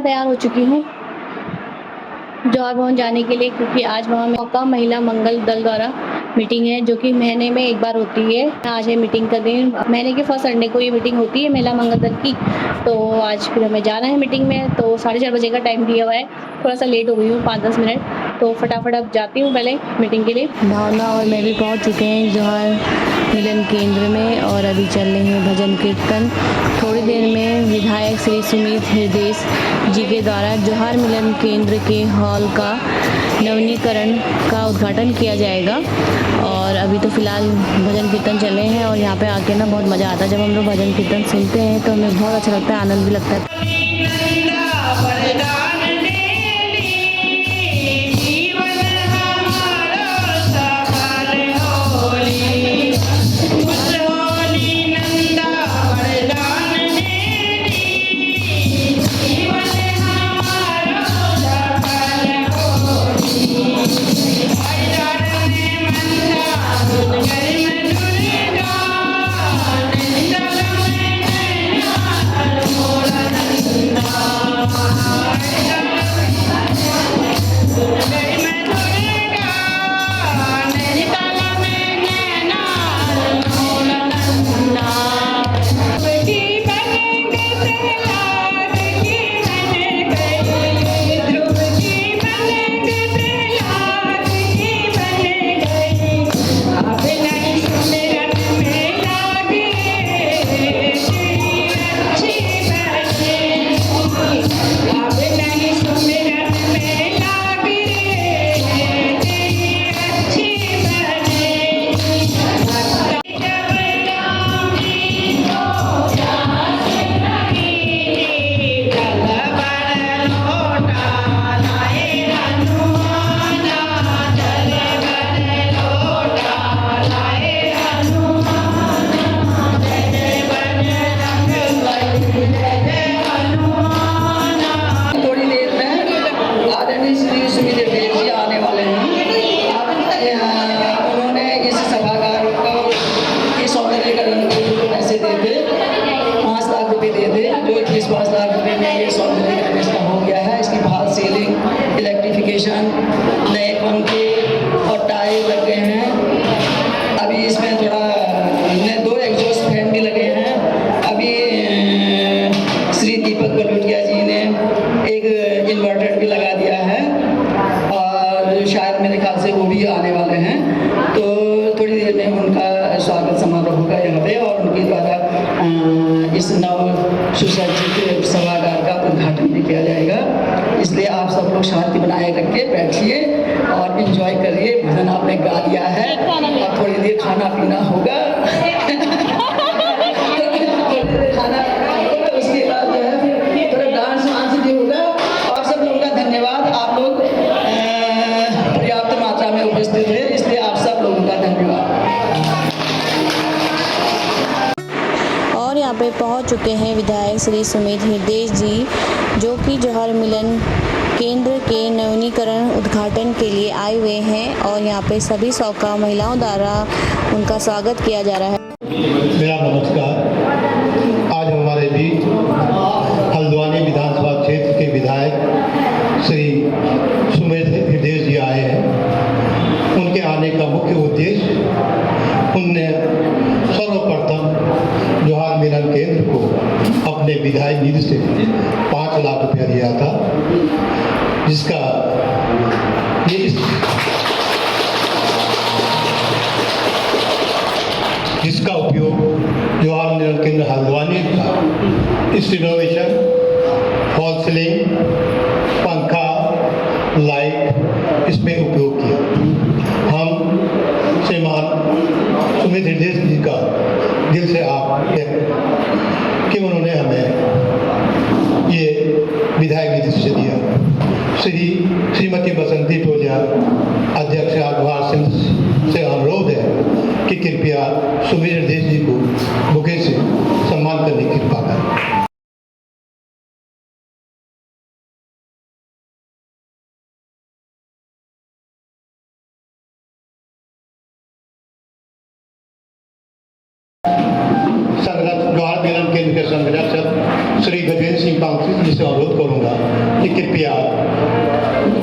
मैं तैयार हो चुकी हूँ जौहर भवन जाने के लिए, क्योंकि आज वहाँ मौका महिला मंगल दल द्वारा मीटिंग है, जो कि महीने में एक बार होती है। आज है मीटिंग का दिन। महीने के फर्स्ट संडे को ये मीटिंग होती है महिला मंगल दल की। तो आज फिर हमें जाना है मीटिंग में। तो 4:30 बजे का टाइम दिया हुआ है। थोड़ा सा लेट हो गई हूँ 5-10 मिनट, तो फटाफट अब जाती हूँ पहले मीटिंग के लिए। भावना और मैं भी पहुँच चुके हैं जौहर मिलन केंद्र में और अभी चल रहे हैं भजन कीर्तन। थोड़ी देर में विधायक श्री सुमित हृदय जी के द्वारा जौहर मिलन केंद्र के हॉल का नवीनीकरण का उद्घाटन किया जाएगा। और अभी तो फिलहाल भजन कीर्तन चल रहे हैं और यहाँ पे आके ना बहुत मज़ा आता है। जब हम लोग भजन कीर्तन सुनते हैं तो हमें बहुत अच्छा लगता है, आनंद भी लगता है। नए पंखे और टायर लग गए हैं। अभी इसमें थोड़ा नए 2 एग्जॉस्ट फैन भी लगे हैं। अभी श्री दीपक बलूटिया जी ने एक इन्वर्टर भी लगा दिया है और शायद मेरे ख्याल से वो भी आने वाले हैं। तो थोड़ी देर में उनका स्वागत समारोह होगा यहाँ पे और उनके द्वारा इस नव सुसज्जित सभागार का उद्घाटन भी किया जाएगा। इसलिए आप सब लोग शांति बनाए रख के बैठिए और एंजॉय करिए। भजन आपने गा दिया है और थोड़ी देर खाना पीना होगा। खाना उसके बाद जो है फिर थोड़ा डांस वांस भी होगा। आप सब लोगों का धन्यवाद। आप लोग पर्याप्त मात्रा में उपस्थित है, इसलिए आप सब लोगों का धन्यवाद। और यहाँ पे पहुँच चुके हैं विधायक श्री सुमित हृदय जी, जो कि जौहर मिलन केंद्र के नवीनीकरण उद्घाटन के लिए आए हुए हैं और यहाँ पे सभी सौका महिलाओं द्वारा उनका स्वागत किया जा रहा है। मेरा नमस्कार। आज हमारे बीच हल्द्वानी विधानसभा क्षेत्र के विधायक श्री सुमित हृदय जी आए हैं। उनके आने का मुख्य उद्देश्य, उनने सर्वप्रथम जौहर मिलन केंद्र को अपने विधायक निधि से 5 लाख रुपया दिया था, जिसका उपयोग जौहर मिलन केंद्र हल्द्वानी का इस रिनोवेशन, फॉल सीलिंग, पंखा, लाइट इसमें उपयोग किया। हम श्रीमान सुमित हृदय जी का दिल से आभार कि उन्होंने हमें ये विधायक निधि से दिया। श्रीमती बसंती टोलिया अध्यक्ष अखबार सिंह से अनुरोध है कि कृपया सुमित हृदय जी को बुके से सम्मान करने की कृपा करें। जौहर मिलन केंद्र के संरक्षक श्री गजेंद्र सिंह पांगती जी से अनुरोध करूंगा कि कृपया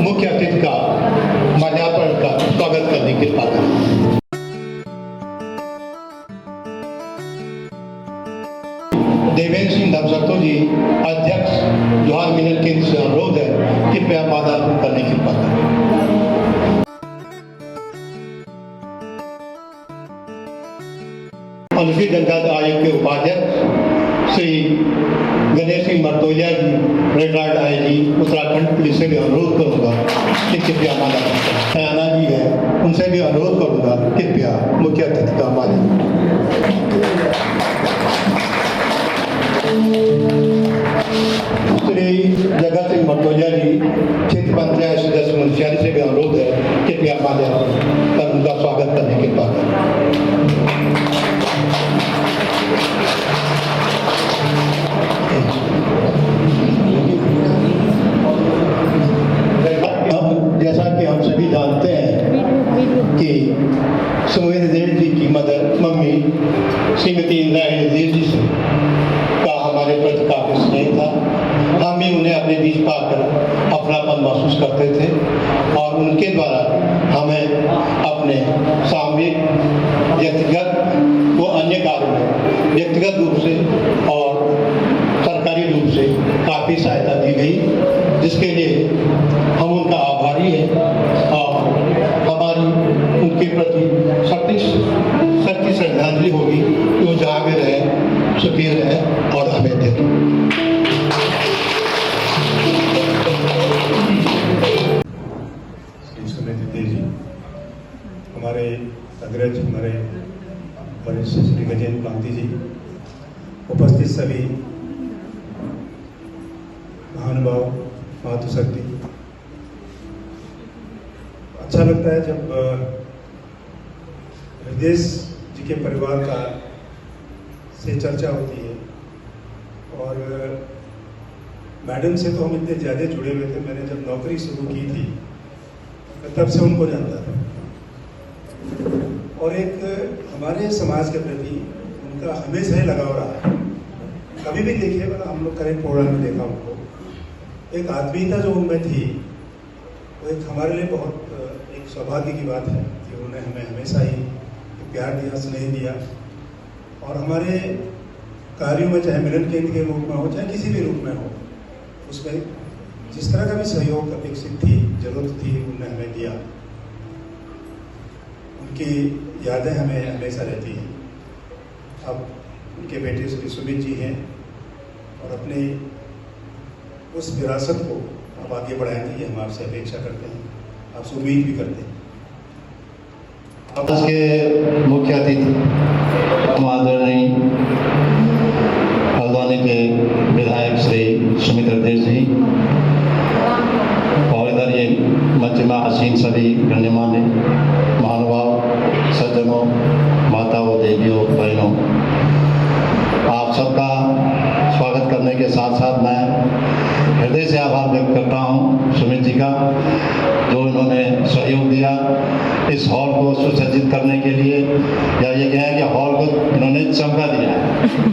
मुख्य अतिथि का माल्यार्पण का स्वागत करने की कृपा करें। देवेंद्र सिंह धर्मशक्तो जी अध्यक्ष जवाहर मिलन केंद्र से अनुरोध है कृपया माल्यार्पण करने की कृपा करें। अनुसूचित जनजाति आयोग के उपाध्यक्ष श्री गणेश सिंह मर्तोलिया जी रिटायर्ड आईजी उत्तराखंड पुलिस से भी अनुरोध करूंगा कि कृपया माल्यार्पण करें। सयाना जी है उनसे भी अनुरोध करूंगा कृपया मुख्य अतिथि का माल्यार्पण। श्री जगत सिंह मर्तोलिया जी क्षेत्र पंचायत सदस्य मुंशियारी से भी अनुरोध है कृपया माल्यार्पण कर उनका स्वागत करने की कृपा करें। जैसा कि हम सभी जानते हैं कि सुमेर देव जी की मम्मी श्रीमती इंदिरा देव जी से का हमारे प्रति काफी स्नेह था। हम भी उन्हें अपने बीच पाकर अपनापन महसूस करते थे और उनके द्वारा हमें अपने सामूहिक व्यक्तिगत व अन्य कार्यों में व्यक्तिगत रूप से और सरकारी रूप से काफ़ी सहायता दी गई, जिसके लिए हम उनका आभारी हैं और हमारी उनके प्रति सच्ची श्रद्धांजलि होगी कि वो जहाँ भी रहे सुखी रहे और हमें देखें। जी हमारे अग्रज हमारे वरिष्ठ श्री गजेंद्र पांगती जी, उपस्थित सभी महानुभाव मातृशक्ति, अच्छा लगता है जब हृदय जी के परिवार का से चर्चा होती है। और मैडम से तो हम इतने ज़्यादा जुड़े हुए थे, मैंने जब नौकरी शुरू की थी तब से उनको जानता था और एक हमारे समाज के प्रति उनका हमेशा ही लगाव रहा है। कभी भी देखिए मतलब हम लोग करें प्रोग्राम में देखा उनको, एक आत्मीयता जो उनमें थी वो एक हमारे लिए बहुत एक सौभाग्य की बात है कि उन्होंने हमें हमेशा ही प्यार दिया, स्नेह दिया और हमारे कार्यों में चाहे मिलन केंद्र के रूप में हो चाहे किसी भी रूप में हो, उसमें जिस तरह का भी सहयोग अपेक्षित थी, जरूरत थी, उन्होंने हमें दिया। उनकी यादें हमें हमेशा रहती हैं। अब उनके बेटे श्री सुमित जी हैं और अपनी उस विरासत को आप आगे बढ़ाएंगे, ये हम आपसे अपेक्षा करते हैं, आपसे उम्मीद भी करते हैं। अब इसके मुख्य अतिथि आदरणीय हल्द्वानी के विधायक श्री सुमित देव जी और इधर ये मंच में आसीन सभी गण्यमान्य महानुभाव, सज्जनों, माताओं, देवियों, बहनों, आप सबका स्वागत करने के साथ साथ मैं हृदय से आभार व्यक्त करता हूँ सुमित जी का, जो इन्होंने सहयोग दिया इस हॉल को सुसज्जित करने के लिए, या ये कहें कि हॉल को इन्होंने चमका दिया है,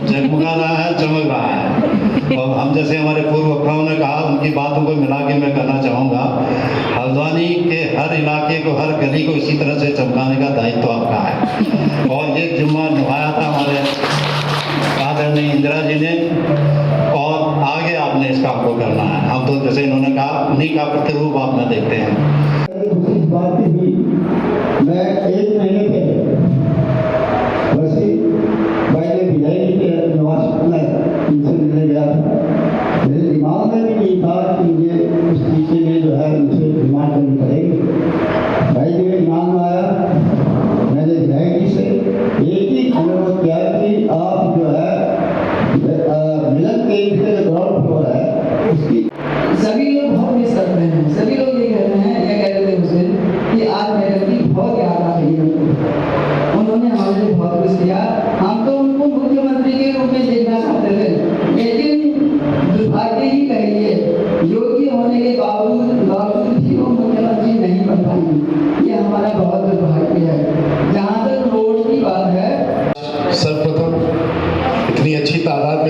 जगमगा रहा है, चमक रहा है। और हम जैसे हमारे पूर्व वक्ताओं ने कहा, उनकी बातों को मिला के मैं कहना चाहूँगा, हल्द्वानी के हर इलाके को, हर गली को इसी तरह से चमकाने का दायित्व आपका है और ये जिम्मा निभाया था हमारे आदरणीय इंदिरा जी ने और आगे आपने इस काम को करना है। हम तो जैसे इन्होंने कहा उन्हीं का प्रतिरूप आप में देखते हैं। बात भी मैं 1 महीने पहले वैसे पहले विधायक के निवास में इनसे मिलने गया था। मेरे दिमाग में भी नहीं था कि मुझे उस चीज़ में जो है उनसे डिमांड करनी पड़ेगी। भाई जी ईमान में आया, मैंने विधायक जी से एक ही अनुरोध किया कि आप जो है मिलन केंद्र के जो ग्राउंड फ्लोर है उसकी सभी लोग बहुत मिस करते हैं, सभी लोग ये कह रहे हैं, क्या कह रहे थे उसे कि आज मैडम की बहुत याद आ रही है हमको।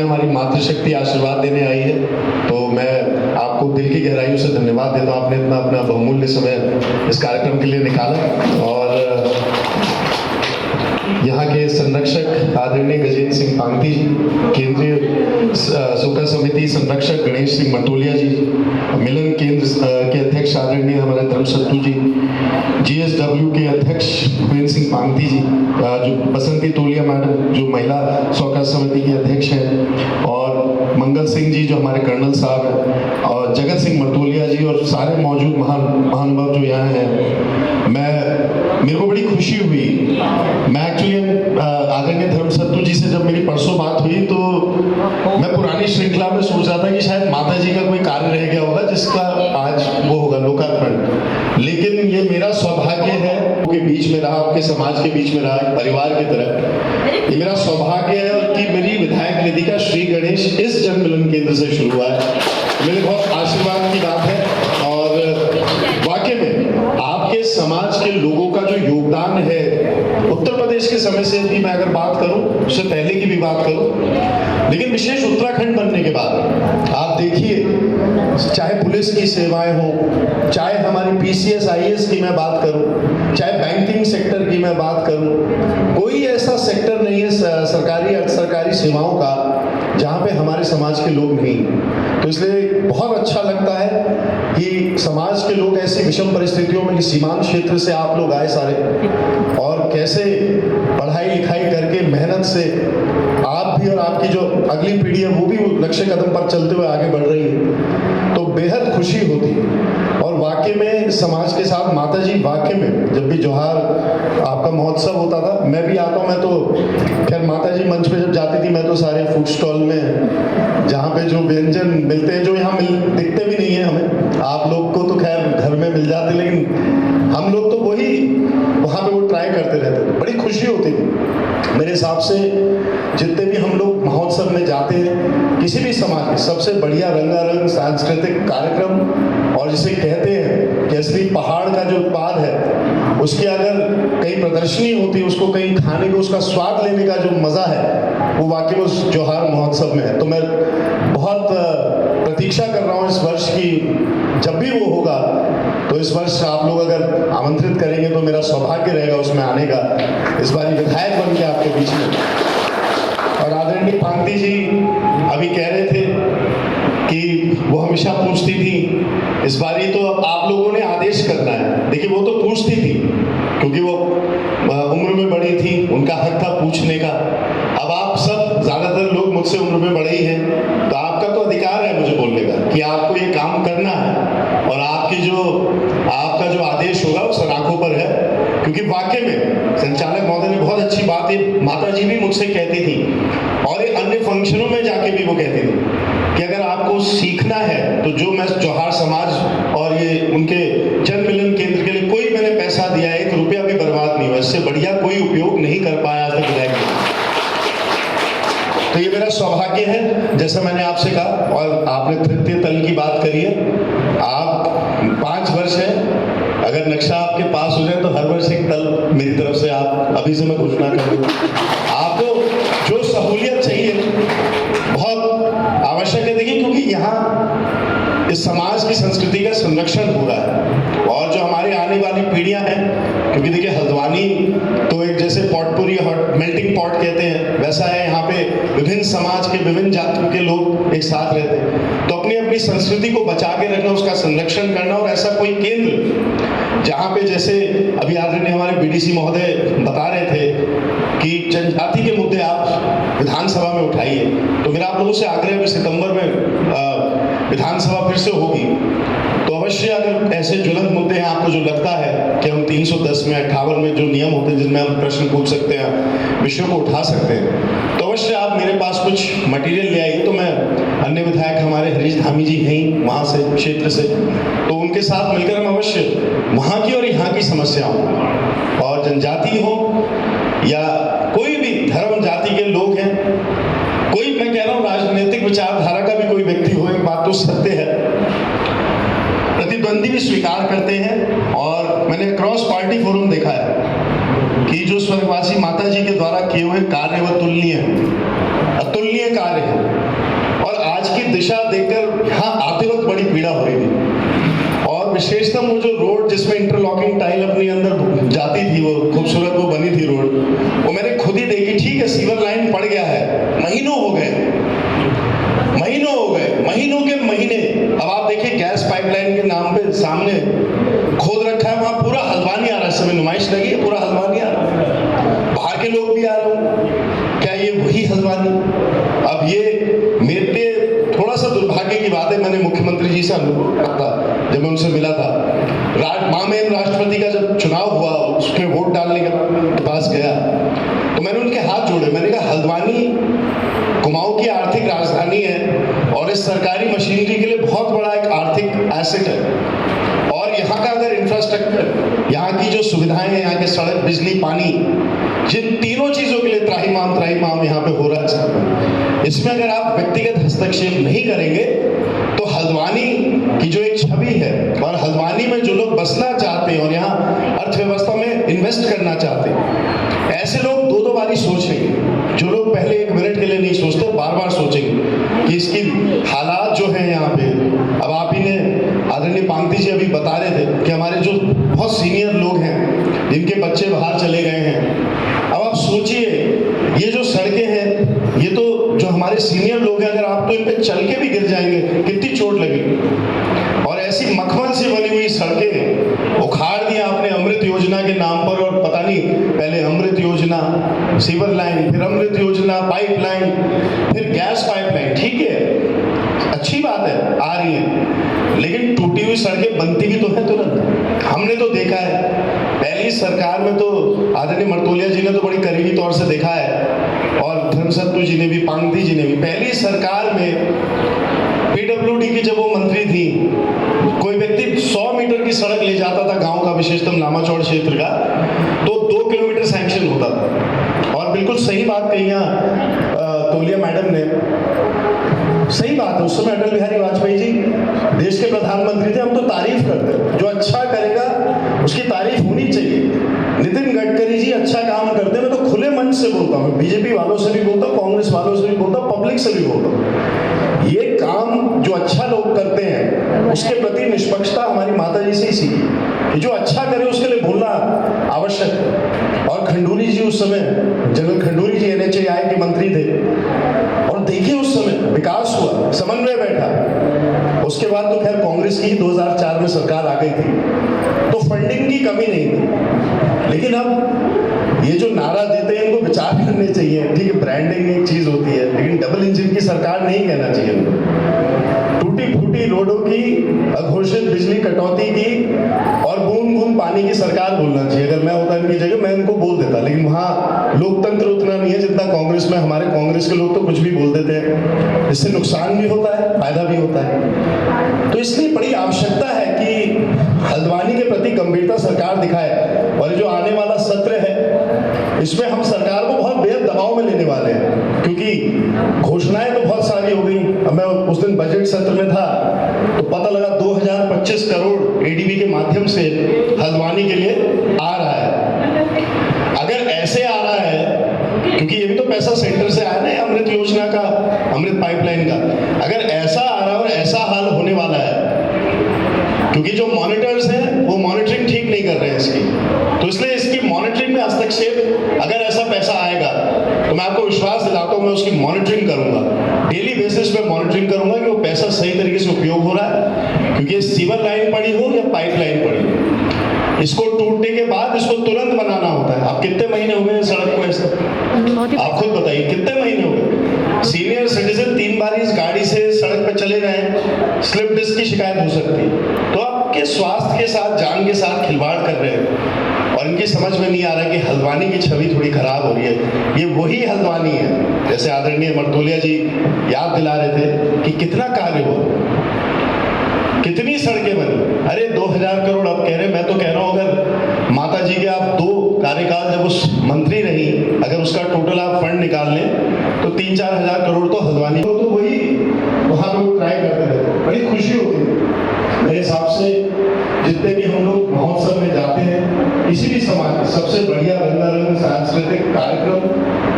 हमारी मातृशक्ति आशीर्वाद देने आई है, तो मैं आपको दिल की गहराइयों से धन्यवाद देता हूँ। आपने इतना अपना बहुमूल्य समय इस कार्यक्रम के लिए निकाला। और यहाँ के संरक्षक आदरणीय गजेंद्र सिंह पांगती जी, केंद्रीय सोका समिति संरक्षक गणेश सिंह मटोलिया जी, मिलन केंद्र के अध्यक्ष आदरणीय हमारे धर्म सत्तू जी, GSW के अध्यक्ष भूपेंद्र सिंह पांगती जी, जो बसंती तोलिया मैडम जो महिला सोका समिति के अध्यक्ष हैं, और मंगल सिंह जी जो हमारे कर्नल साहब हैं, और जगत सिंह मटोलिया जी, और सारे मौजूद महानुभाव जो यहाँ हैं। मेरे को बड़ी खुशी हुई। मैं एक्चुअली आदरणीय धर्म सत्तू जी से जब मेरी परसों बात हुई तो मैं पुरानी श्रृंखला में सोच रहा था कि शायद माता जी का कोई कार्य रह गया होगा जिसका आज वो होगा लोकार्पण, लेकिन ये मेरा सौभाग्य है कि बीच में रहा, आपके समाज के बीच में रहा, एक परिवार की तरह। ये मेरा सौभाग्य है कि मेरी विधायक निधि का श्री गणेश इस जन मिलन केंद्र से शुरू हुआ है। मेरे बहुत आशीर्वाद की बात है। और वाकई में आपके समाज के लोगों का जो योगदान है, उत्तर प्रदेश के समय से भी मैं अगर बात करूं, उससे पहले की भी बात करूं, लेकिन विशेष उत्तराखंड बनने के बाद आप देखिए, चाहे पुलिस की सेवाएं हो, चाहे हमारी PCS IAS की मैं बात करूं, चाहे बैंकिंग सेक्टर की मैं बात करूं, कोई ऐसा सेक्टर नहीं है सरकारी अर्धसरकारी सेवाओं का जहां पे हमारे समाज के लोग नहीं। तो इसलिए बहुत अच्छा लगता है कि समाज के लोग ऐसी विषम परिस्थितियों में, सीमांत क्षेत्र से आप लोग आए सारे, और कैसे पढ़ाई लिखाई करके मेहनत से आप भी और आपकी जो अगली पीढ़ी है वो भी लक्ष्य कदम पर चलते हुए आगे बढ़ रही है, तो बेहद खुशी होती है। और वाकई में समाज के साथ माता जी, वाकई में जब भी त्योहार आपका महोत्सव होता था, मैं भी आता हूँ। मैं तो खैर माता जी मंच पे जब जाती थी, मैं तो सारे फूड स्टॉल में जहाँ पे जो व्यंजन मिलते हैं, जो यहाँ दिखते भी नहीं है हमें, आप लोग को तो खैर घर में मिल जाते, लेकिन हम लोग तो वही वहाँ पे वो ट्राई करते रहते थे। बड़ी खुशी होती थी। मेरे हिसाब से जितने भी हम लोग महोत्सव में जाते हैं, किसी भी समाज के सबसे बढ़िया रंगारंग सांस्कृतिक कार्यक्रम, और जिसे कहते हैं कि असली पहाड़ का जो उत्पाद है, उसकी अगर कहीं प्रदर्शनी होती है, उसको कहीं खाने को, उसका स्वाद लेने का जो मज़ा है, वो वाकई उस त्योहार महोत्सव में है। तो मैं बहुत प्रतीक्षा कर रहा हूँ इस वर्ष की, जब भी वो होगा। तो इस वर्ष आप लोग अगर आमंत्रित करेंगे तो मेरा सौभाग्य रहेगा उसमें आने का, इस बार विधायक बन के आपके बीच में। और आदरणीय पांगती जी अभी कह रहे थे कि वो हमेशा पूछती थी, इस बारी तो अब आप लोगों ने आदेश करना है। देखिए, वो तो पूछती थी क्योंकि वो उम्र में बड़ी थी, उनका हक था पूछने का। अब आप सब ज़्यादातर लोग मुझसे उम्र में बड़े ही हैं, तो आपका तो अधिकार है मुझे बोलने का कि आपको ये काम करना है, और आपका जो आदेश होगा वो सराखों पर है। क्योंकि वाकई में संचालक महोदय ने बहुत अच्छी बात है, माता जी भी मुझसे कहती थी, और ये अन्य फंक्शनों में जाके भी वो कहती थी कि अगर आपको सीखना है तो जो मैं जौहार समाज और ये उनके जन मिलन केंद्र के लिए कोई मैंने पैसा दिया है, 1 रुपया भी बर्बाद नहीं हुआ, इससे बढ़िया कोई उपयोग नहीं कर पाया आज तक विधायक। तो ये मेरा सौभाग्य है, जैसा मैंने आपसे कहा। और आपने तृतीय तल की बात करी है, आप 5 वर्ष है, अगर नक्शा आपके पास हो जाए तो हर वर्ष एक तल मेरी तरफ से आप अभी से मैं घोषणा कर दूँ। आपको जो सहूलियत चाहिए बहुत आवश्यक है। देखिए, क्योंकि यहाँ इस समाज की संस्कृति का संरक्षण हो रहा है, और जो हमारे आने वाली पीढ़ियां हैं, क्योंकि देखिए हल्द्वानी तो एक जैसे पॉटपुरी मेल्टिंग पॉट कहते हैं, वैसा है। यहाँ पे विभिन्न समाज के विभिन्न जातियों के लोग एक साथ रहते हैं, तो अपनी अपनी संस्कृति को बचा के रखना, उसका संरक्षण करना। और ऐसा कोई केंद्र जहाँ पे, जैसे अभी आदरणीय हमारे BDC महोदय बता रहे थे कि जनजाति के मुद्दे आप विधानसभा में उठाइए, तो मेरा आप लोगों से आग्रह है, सितंबर में विधानसभा फिर से होगी, तो अवश्य अगर ऐसे ज्वलंत मुद्दे हैं, आपको जो लगता है कि हम 310 में 58 में जो नियम होते हैं जिनमें हम प्रश्न पूछ सकते हैं, विषयों को उठा सकते हैं, तो अवश्य आप मेरे पास कुछ मटेरियल ले आइए। तो मैं अन्य विधायक हमारे हरीश धामी जी हैं वहाँ से क्षेत्र से, तो उनके साथ मिलकर हम अवश्य वहाँ की और यहाँ की समस्याओं, और जनजाति हो या कोई भी धर्म जाति के लोग हैं, कोई, मैं कह रहा हूँ राजनीतिक विचारधारा का भी कोई व्यक्ति हो, एक बात तो सत्य है, प्रतिद्वंदी भी स्वीकार करते हैं। और मैंने क्रॉस पार्टी फोरम देखा है, कि जो स्वर्गवासी माता जी के द्वारा किए हुए कार्य वो अतुलनीय कार्य है। और आज की दिशा देखकर यहाँ आते वक्त बड़ी पीड़ा हो रही थी। और विशेषतः वो जो रोड जिसमें इंटरलॉकिंग टाइल अपने अंदर जाती थी, वो खूबसूरत वो बनी थी रोड, वो मैंने खुद ही देखी। ठीक है, सीवर लाइन पड़ गया है, महीनों हो गए, महीनों के महीने। अब आप देखिए गैस पाइपलाइन के नाम पे सामने खोद रखा है, वहां पूरा हल्द्वानी आ रहा है। समय नुमाइश लगी है, पूरा हल्द्वानी आ रहा है, बाहर के लोग भी आ रहे हैं। क्या ये वही हल्द्वानी? अब ये मेरे लिए थोड़ा सा दुर्भाग्य की बात है। मैंने मुख्यमंत्री जी से अनुभव करता जब मैं उनसे मिला था, माननीय राष्ट्रपति का जब चुनाव हुआ, उसमें वोट डालने के पास गया, तो मैंने उनके हाथ जोड़े। मैंने कहा हल्द्वानी कुमाऊं की आर्थिक राजधानी है और इस सरकारी मशीनरी के लिए बहुत बड़ा एक आर्थिक एसेट है। और यहाँ का अगर इंफ्रास्ट्रक्चर, यहाँ की जो सुविधाएं हैं, यहाँ के सड़क, बिजली, पानी, जिन तीनों चीजों के लिए त्राहिमाम यहाँ पे हो रहा है, इसमें अगर आप व्यक्तिगत हस्तक्षेप नहीं करेंगे तो हल्द्वानी की जो एक छवि है, और हल्द्वानी में जो लोग बसना चाहते हैं और यहाँ अर्थव्यवस्था में इन्वेस्ट करना चाहते हैं, ऐसे लोग दो बारी सोचेंगे। जो लोग पहले 1 मिनट के लिए नहीं सोचते, बार सोचेंगे कि इसकी हालात जो है यहाँ पे। अब आप ही ने आदरणीय पांगती जी अभी बता रहे थे कि हमारे जो बहुत सीनियर लोग हैं जिनके बच्चे बाहर चले गए हैं। अब आप सोचिए, ये जो सड़कें हैं, ये तो जो हमारे सीनियर लोग हैं, अगर आप तो इन पे चल के भी गिर जाएंगे, कितनी चोट लगेगी। और ऐसी मखमल से बनी हुई सड़कें उखाड़ दी आपने अमृत योजना के नाम पर। और पता नहीं, पहले अमृत योजना, सीवर लाइन, फिर अमृत योजना, पाइपलाइन, फिर गैस पाइपलाइन। ठीक है, अच्छी बात है, आ रही है, लेकिन टूटी हुई सड़कें बनती भी तो है तुरंत। हमने तो देखा है पहली सरकार में, तो आदरणीय मर्तोलिया जी ने तो बड़ी करीबी तौर से देखा है, और धर्मसत्तू जी ने भी, पांगती जी ने भी। पहली सरकार में पीडब्ल्यूडी की जब वो मंत्री थी, कोई व्यक्ति 100 मीटर की सड़क ले जाता था गांव का, विशेषतः लामाचौड़ क्षेत्र का, तो 2 किलोमीटर सैंक्शन होता था। और बिल्कुल सही बात कही यहाँ तोलिया मैडम ने, सही बात है। उस समय अटल बिहारी वाजपेयी जी देश के प्रधानमंत्री थे। हम तो तारीफ करते हैं, जो अच्छा करेगा उसकी तारीफ होनी चाहिए। नितिन गडकरी जी अच्छा काम करते हैं, मैं तो खुले मंच से बोलता हूँ, बीजेपी वालों से भी बोलता हूँ, कांग्रेस वालों से भी बोलता हूँ, पब्लिक से भी बोलता हूँ। ये काम जो अच्छा लोग करते हैं उसके प्रति निष्पक्षता हमारी माता जी से ही सीखी कि जो अच्छा करे उसके लिए बोलना आवश्यक है। और खंडूरी जी उस समय, जनरल खंडूरी जी NHAI के मंत्री थे, और देखिए उस समय विकास हुआ, समन्वय बैठा। उसके बाद तो खैर कांग्रेस की 2004 में सरकार आ गई थी, तो फंडिंग की कमी नहीं थी। लेकिन अब ये जो नारा देते हैं इनको विचार करने चाहिए। ठीक है, ब्रांडिंग एक चीज होती है, लेकिन डबल इंजन की सरकार नहीं कहना चाहिए। टूटी फूटी रोडों की, अघोषित बिजली कटौती की और बूंद बूंद पानी की सरकार बोलना चाहिए। अगर मैं होता इनकी जगह, मैं इनको बोल देता, लेकिन वहाँ लोकतंत्र उतना नहीं है जितना कांग्रेस में। हमारे कांग्रेस के लोग तो कुछ भी बोल देते हैं, इससे नुकसान भी होता है, फायदा भी होता है। तो इसलिए बड़ी आवश्यकता है कि हल्द्वानी के प्रति गंभीरता सरकार दिखाए। और जो आने वाला सत्र है, इसमें हम सरकार को बहुत बेहद दबाव में लेने वाले हैं, क्योंकि घोषणाएं तो बहुत सारी हो गई। अब मैं उस दिन बजट सत्र में था, तो पता लगा 2025 करोड़ ADB के माध्यम से हल्द्वानी के लिए आ रहा है। अगर ऐसे आ रहा है, क्योंकि ये भी तो पैसा सेंटर से आया ना, अमृत योजना का, अमृत पाइपलाइन का, अगर ऐसा आ रहा है और ऐसा हाल होने वाला है, क्योंकि जो मॉनिटर्स हैं वो मॉनिटरिंग ठीक नहीं कर रहे हैं इसकी, तो इसलिए इसकी मॉनिटरिंग में हस्तक्षेप, अगर ऐसा पैसा आएगा तो मैं आपको विश्वास दिलाता हूँ, मैं उसकी मॉनिटरिंग करूंगा, डेली बेसिस पे मॉनिटरिंग करूंगा कि वो पैसा सही तरीके से उपयोग हो रहा है। क्योंकि सीवर लाइन पड़ी हो या पाइपलाइन पड़ी हो, इसको टूटने के बाद इसको तुरंत बनाना होता है। आप कितने महीने हो गए सड़क को ऐसे, आप खुद बताइए कितने महीने हो गए। सीनियर सिटीजन 3 बार इस गाड़ी से सड़क पे चले गए, स्लिप डिस्क की शिकायत हो सकती है। तो आपके स्वास्थ्य के साथ, जान के साथ खिलवाड़ कर रहे हैं, और इनकी समझ में नहीं आ रहा कि हल्द्वानी की छवि थोड़ी खराब हो रही है। ये वही हल्द्वानी है, जैसे आदरणीय मर्तोलिया जी याद दिला रहे थे कि कितना कार्य हो, कितनी सड़कें बनी। अरे 2000 करोड़ अब कह रहे, मैं तो कह रहा हूँ अगर माता जी के आप 2 कार्यकाल जब उस मंत्री रही, अगर उसका टोटल आप फंड निकाल लें तो 3-4 हजार करोड़ तो हल्द्वानी को, तो वही वहाँ लोग ट्राई करते रहते, बड़ी खुशी होती है। मेरे हिसाब से जितने भी हम लोग महोत्सव में जाते हैं, किसी भी समाज में सबसे बढ़िया रंगारंग सांस्कृतिक कार्यक्रम,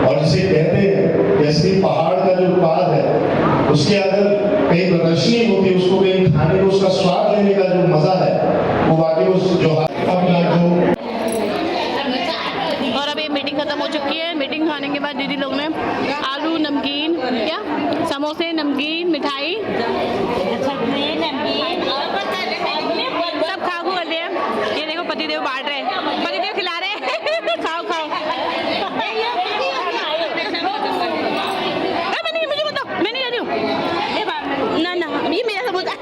और जिसे कहते हैं जैसे पहाड़ का जो उत्पाद है उसके अगर कहीं प्रदर्शनी होती है, उसको कहीं खाने को उसका स्वाद लेने का जो मजा है वो वाकई उस जो अपना जो। और अभी मीटिंग खत्म हो चुकी है। मीटिंग खाने के बाद दीदी लोग ने आलू नमकीन, क्या समोसे, नमकीन, मिठाई सब खा कर दिए। ये देखो पतिदेव बांट रहे, पतिदेव खिला रहे खाओ खाओ। नहीं, मुझे बताओ, मैं नहीं जा रही हूँ ना ना, ये मेरा समोसा।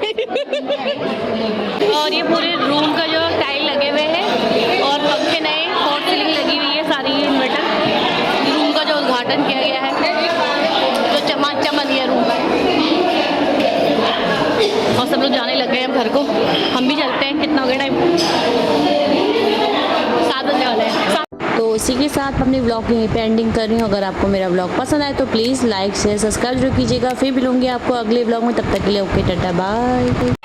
और ये पूरे रूम का जो टाइल लगे हुए हैं और पंखे नए, फॉल सीलिंग लगी हुई है सारी, इन्वर्टर। रूम का जो उद्घाटन किया गया है, जो चमन है रूम का। और सब लोग जाने लग गए हैं घर को, हम भी चलते हैं। कितना हो गया टाइम? 7 बजने वाले हैं। तो इसी के साथ अपनी ब्लॉग यहीं पे एंडिंग कर रही हूँ। अगर आपको मेरा ब्लॉग पसंद आए तो प्लीज़ लाइक शेयर सब्सक्राइब जरूर कीजिएगा। फिर मिलूंगी आपको अगले ब्लॉग में, तब तक के लिए ओके टाटा बाय।